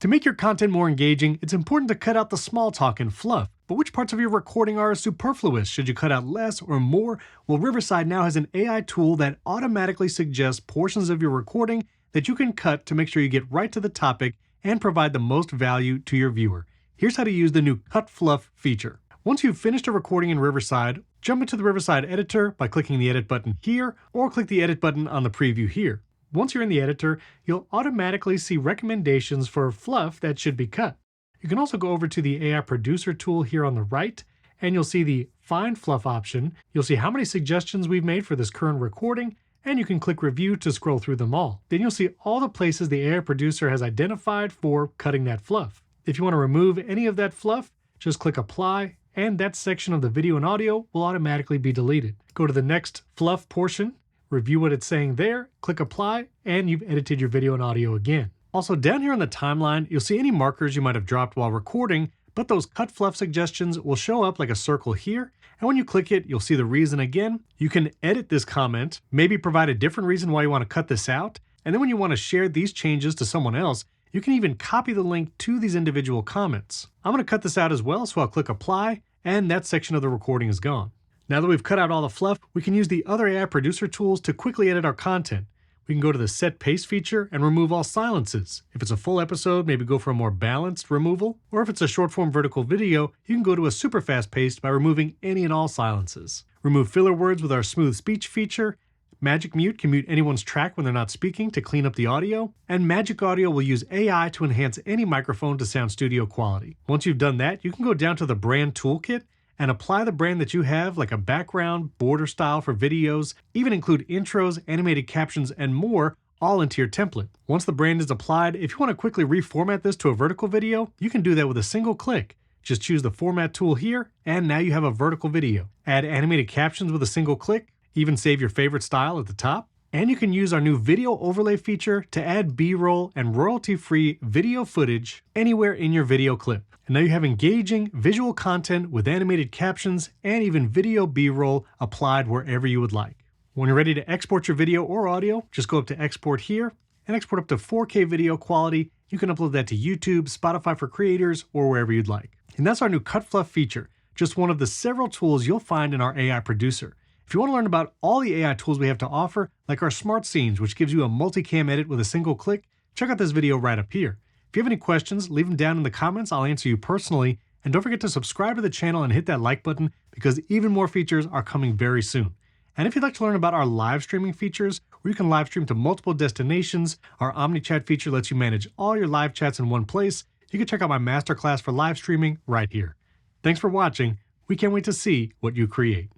To make your content more engaging, it's important to cut out the small talk and fluff. But which parts of your recording are superfluous? Should you cut out less or more? Well, Riverside now has an AI tool that automatically suggests portions of your recording that you can cut to make sure you get right to the topic and provide the most value to your viewer. Here's how to use the new Cut Fluff feature. Once you've finished a recording in Riverside, jump into the Riverside editor by clicking the edit button here, or click the edit button on the preview here. Once you're in the editor, you'll automatically see recommendations for fluff that should be cut. You can also go over to the AI producer tool here on the right, and you'll see the Find Fluff option. You'll see how many suggestions we've made for this current recording, and you can click Review to scroll through them all. Then you'll see all the places the AI producer has identified for cutting that fluff. If you want to remove any of that fluff, just click Apply, and that section of the video and audio will automatically be deleted. Go to the next fluff portion, review what it's saying there, click Apply, and you've edited your video and audio again. Also, down here on the timeline, you'll see any markers you might have dropped while recording, but those Cut Fluff suggestions will show up like a circle here, and when you click it, you'll see the reason again. You can edit this comment, maybe provide a different reason why you want to cut this out, and then when you want to share these changes to someone else, you can even copy the link to these individual comments. I'm going to cut this out as well, so I'll click Apply, and that section of the recording is gone. Now that we've cut out all the fluff, we can use the other AI producer tools to quickly edit our content. We can go to the Set Pace feature and remove all silences. If it's a full episode, maybe go for a more balanced removal. Or if it's a short form vertical video, you can go to a super fast pace by removing any and all silences. Remove filler words with our Smooth Speech feature. Magic Mute can mute anyone's track when they're not speaking to clean up the audio. And Magic Audio will use AI to enhance any microphone to sound studio quality. Once you've done that, you can go down to the Brand Toolkit and apply the brand that you have, like a background, border style for videos, even include intros, animated captions, and more, all into your template. Once the brand is applied, if you want to quickly reformat this to a vertical video, you can do that with a single click. Just choose the Format tool here, and now you have a vertical video. Add animated captions with a single click, even save your favorite style at the top. And you can use our new video overlay feature to add B-roll and royalty-free video footage anywhere in your video clip. And now you have engaging visual content with animated captions and even video B-roll applied wherever you would like. When you're ready to export your video or audio, just go up to Export here and export up to 4K video quality. You can upload that to YouTube, Spotify for Creators, or wherever you'd like. And that's our new Cut Fluff feature, just one of the several tools you'll find in our AI producer. If you want to learn about all the AI tools we have to offer, like our Smart Scenes, which gives you a multicam edit with a single click, check out this video right up here. If you have any questions, leave them down in the comments. I'll answer you personally. And don't forget to subscribe to the channel and hit that like button because even more features are coming very soon. And if you'd like to learn about our live streaming features, where you can live stream to multiple destinations, our OmniChat feature lets you manage all your live chats in one place. You can check out my masterclass for live streaming right here. Thanks for watching. We can't wait to see what you create.